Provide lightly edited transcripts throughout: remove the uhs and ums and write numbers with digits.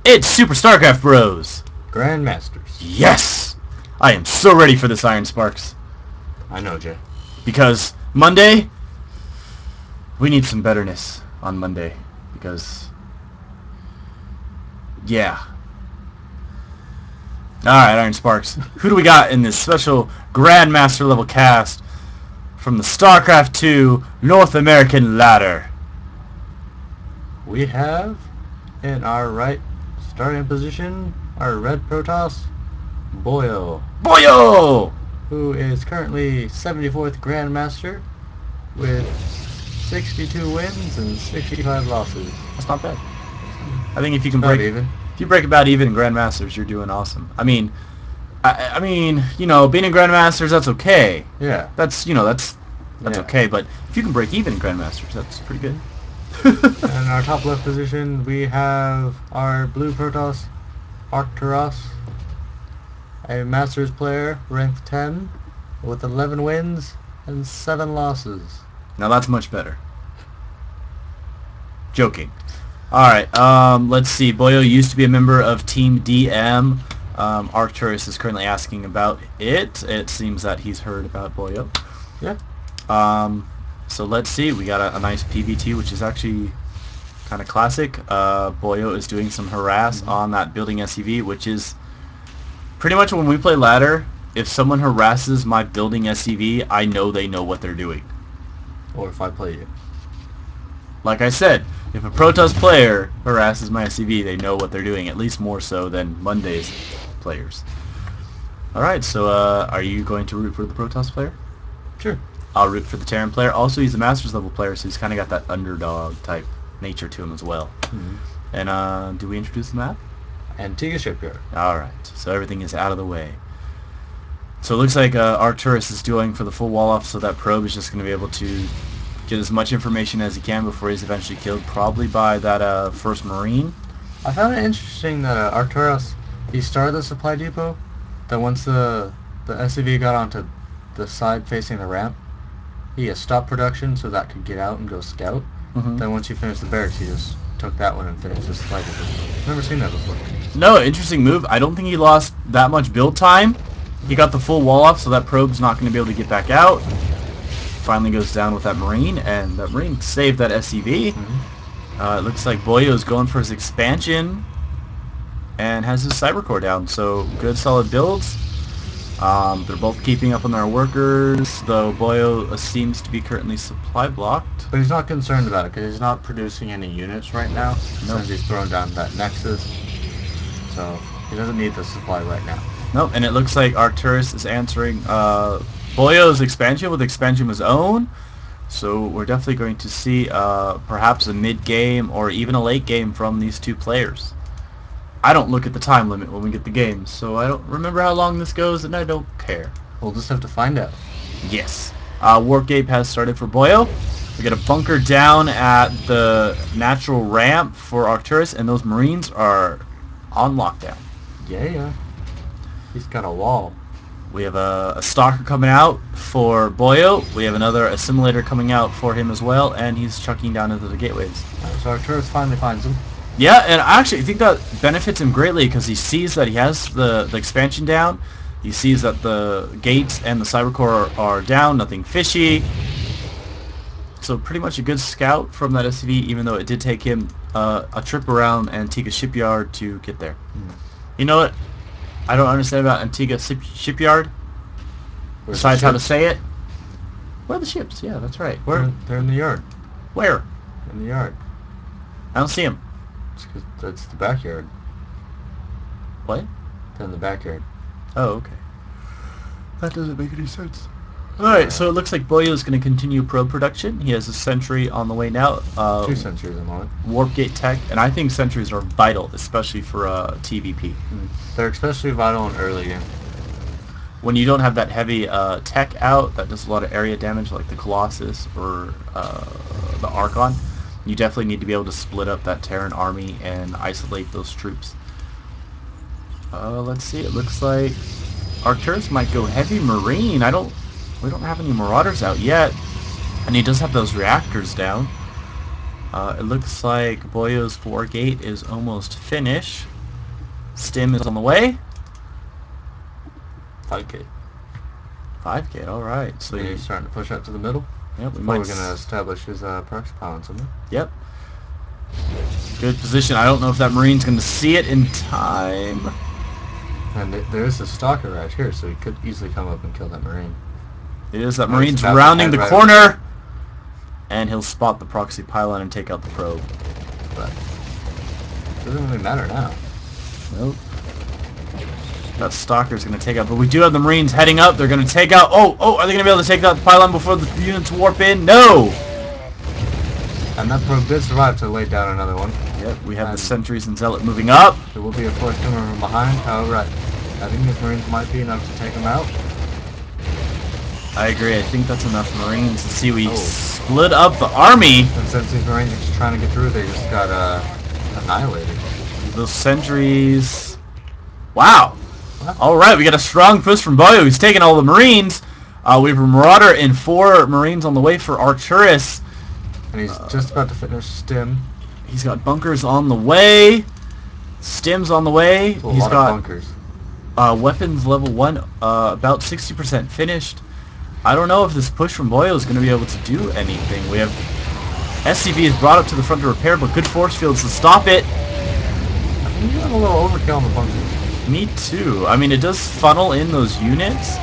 It's Super StarCraft Bros! Grandmasters. Yes! I am so ready for this, Iron Sparks. I know, Jay. Because Monday, we need some betterness on Monday. Because, yeah. Alright, Iron Sparks. Who do we got in this special Grandmaster level cast from the StarCraft 2 North American ladder? We have, in our right starting position, our red Protoss, Boyo. Boyo! Who is currently 74th Grandmaster with 62 wins and 65 losses. That's not bad. I think if you can About break even. If you break about even in Grandmasters, you're doing awesome. I mean, you know, being in Grandmasters, that's okay. Yeah. That's, you know, that's Yeah. okay. But if you can break even in Grandmasters, that's pretty good. In our top left position, we have our blue Protoss, Arctauras, a Masters player, ranked 10, with 11 wins and 7 losses. Now that's much better. Joking. Alright, let's see. Boyo used to be a member of Team DM. Arctauras is currently asking about it. It seems that he's heard about Boyo. Yeah. So let's see. We got a nice PvT, which is actually kind of classic. Boyo is doing some harass on that building SCV, which is pretty much when we play ladder, if someone harasses my building SCV, I know they know what they're doing. Or if I play you. Like I said, if a Protoss player harasses my SCV, they know what they're doing, at least more so than Monday's players. Alright, so are you going to root for the Protoss player? Sure. I'll root for the Terran player. Also, he's a Masters level player, so he's kind of got that underdog type nature to him as well. Mm-hmm. And do we introduce the map? Antiga Shipyard. Alright, so everything is out of the way. So it looks like Arctauras is doing for the full wall off, so that probe is just going to be able to get as much information as he can before he's eventually killed, probably by that first Marine. I found it interesting that Arctauras, he started the supply depot, then once the SCV got onto the side facing the ramp, he stopped production so that could get out and go scout. Mm-hmm. Then once he finished the barracks, he just took that one and finished the supply depot. Never seen that before. No, interesting move. I don't think he lost that much build time. He got the full wall off, so that probe's not going to be able to get back out. Finally goes down with that Marine, and that Marine saved that SCV. Mm-hmm. It looks like Boyo's going for his expansion and has his cyber core down, so good solid builds. They're both keeping up on their workers, though Boyo seems to be currently supply blocked. But he's not concerned about it because he's not producing any units right now Nope. since he's thrown down that Nexus. So he doesn't need the supply right now. Nope, and it looks like Arctauras is answering Boyo's expansion with expansion of his own. So we're definitely going to see perhaps a mid-game or even a late game from these two players. I don't look at the time limit when we get the games, so I don't remember how long this goes, and I don't care. We'll just have to find out. Yes. Warp-Gape has started for Boyo. We got a bunker down at the natural ramp for Arctauras, and those Marines are on lockdown. Yeah. He's got a wall. We have a stalker coming out for Boyo. We have another assimilator coming out for him as well, and he's chucking down into the gateways. So Arctauras finally finds him. Yeah, and I actually think that benefits him greatly because he sees that he has the expansion down. He sees that the gates and the cyber core are down, nothing fishy. So pretty much a good scout from that SCV, even though it did take him a trip around Antiga Shipyard to get there. You know what I don't understand about Antiga Shipyard? Where's Besides the how to ships? say it? Where are the ships? Yeah, that's right. Where? They're in the yard. Where? In the yard. I don't see them. It's 'cause that's the backyard. What? They're in the backyard. Oh, okay. That doesn't make any sense. Alright, so it looks like Boyo is going to continue probe production. He has a sentry on the way now. 2 sentries at the moment. Warp gate tech, and I think sentries are vital, especially for TVP. They're especially vital in early game. When you don't have that heavy tech out that does a lot of area damage, like the Colossus or the Archon, you definitely need to be able to split up that Terran army and isolate those troops. Let's see. It looks like Arctauras might go heavy Marine. We don't have any Marauders out yet, and he does have those reactors down. It looks like Boyo's 4 gate is almost finished. Stim is on the way. 5K. 5K, alright. So He's starting to push up to the middle. Yep, We're going to establish his proxy pylon somewhere. Yep. Good position. I don't know if that Marine's going to see it in time. And there is a stalker right here, so he could easily come up and kill that Marine. It is that Marine's rounding the corner. And he'll spot the proxy pylon and take out the probe. But it doesn't really matter now. Nope. That stalker's going to take out, but we do have the Marines heading up. They're going to take out. Oh, are they going to be able to take out the pylon before the units warp in? No. And that probe did survive to lay down another one. Yep, we have the sentries and zealot moving up. There will be a force coming from behind. However, I think these Marines might be enough to take them out. I agree. I think that's enough Marines to see we split up the army. And since these Marines are just trying to get through, they just got annihilated. Those sentries. Wow. Alright, we got a strong push from Boyo. He's taking all the Marines. We have a Marauder and 4 Marines on the way for Arctauras. And he's just about to finish Stim. He's got bunkers on the way. Stim's on the way. He's got bunkers. Weapons level 1, about 60% finished. I don't know if this push from Boyo is going to be able to do anything. We have SCV is brought up to the front to repair, but good force fields to stop it. I think you got a little overkill on the bunkers. Me too. I mean, it does funnel in those units,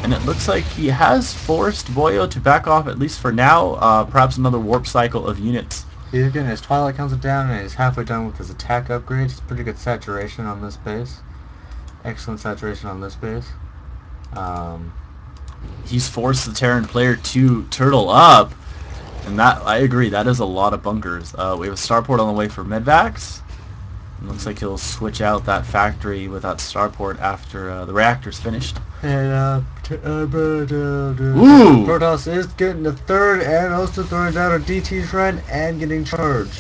and it looks like he has forced Boyo to back off, at least for now. Perhaps another warp cycle of units. He's getting his Twilight Council down, and he's halfway done with his attack upgrades. It's pretty good saturation on this base. Excellent saturation on this base. He's forced the Terran player to turtle up, and that, I agree, that is a lot of bunkers. We have a starport on the way for medvacs. It looks like he'll switch out that factory with that starport after the reactor's finished. And Ooh! Protoss is getting the third and also throwing down a DT shrine and getting charged.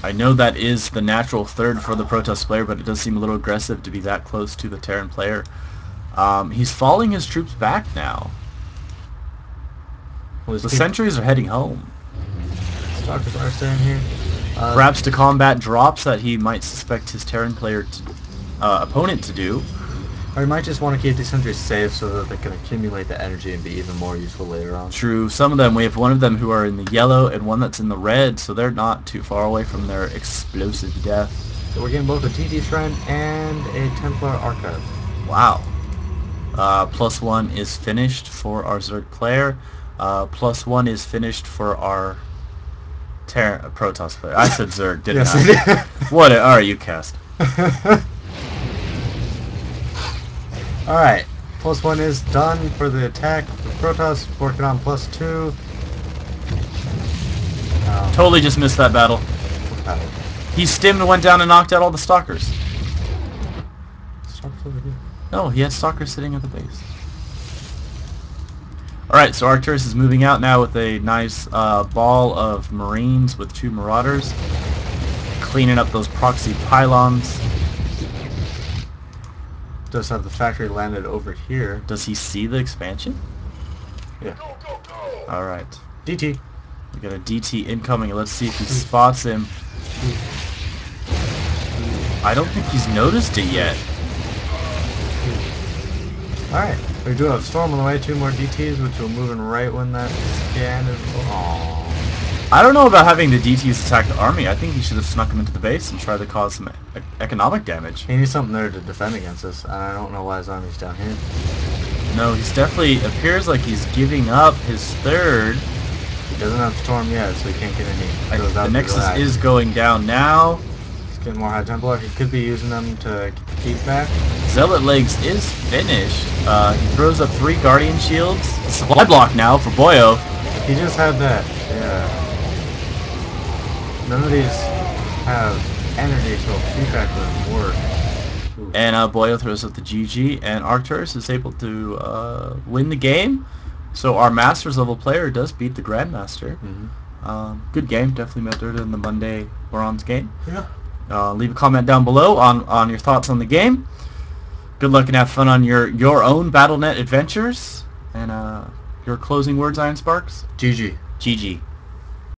I know that is the natural third for the Protoss player, but it does seem a little aggressive to be that close to the Terran player. He's falling his troops back now. Well, the sentries are heading home. Stalkers are staying here. Perhaps to combat drops that he might suspect his Terran player opponent to do. Or he might just want to keep these sentries safe so that they can accumulate the energy and be even more useful later on. True. Some of them, we have one of them who are in the yellow and one that's in the red, so they're not too far away from their explosive death. So we're getting both a TT Shrine and a Templar Archive. Wow. +1 is finished for our Zerg player. +1 is finished for our Protoss player. I said Zerg, didn't I? What? Alright, you cast. Alright, +1 is done for the attack. The Protoss working on +2. Totally just missed that battle. He stimmed, went down, and knocked out all the stalkers. Stalkers over here. No, he had stalkers sitting at the base. Alright, so Arctauras is moving out now with a nice ball of Marines with 2 Marauders. Cleaning up those proxy pylons. Does have the factory landed over here. Does he see the expansion? Yeah. Alright. DT. We got a DT incoming. Let's see if he spots him. I don't think he's noticed it yet. Alright. We do have Storm on the way, 2 more DTs, which will move in right when that scan is... Aww. I don't know about having the DTs attack the army. I think he should have snuck him into the base and tried to cause some economic damage. He needs something there to defend against us, and I don't know why his army's down here. No, he's definitely... appears like he's giving up his third. He doesn't have Storm yet, so he can't get any... The Nexus is going down now. He's getting more High Templar. He could be using them to keep back. Zealot Legs is finished. He throws up 3 Guardian Shields. Supply block now for Boyo. He just had that. Yeah. None of these have energy, so feedback wouldn't work. Ooh. And Boyo throws up the GG, and Arctauras is able to win the game. So our Masters level player does beat the Grandmaster. Good game, definitely better than the Monday Bronze game. Yeah. Leave a comment down below on your thoughts on the game. Good luck and have fun on your own Battle.net adventures. And your closing words, Iron Sparks? GG. GG.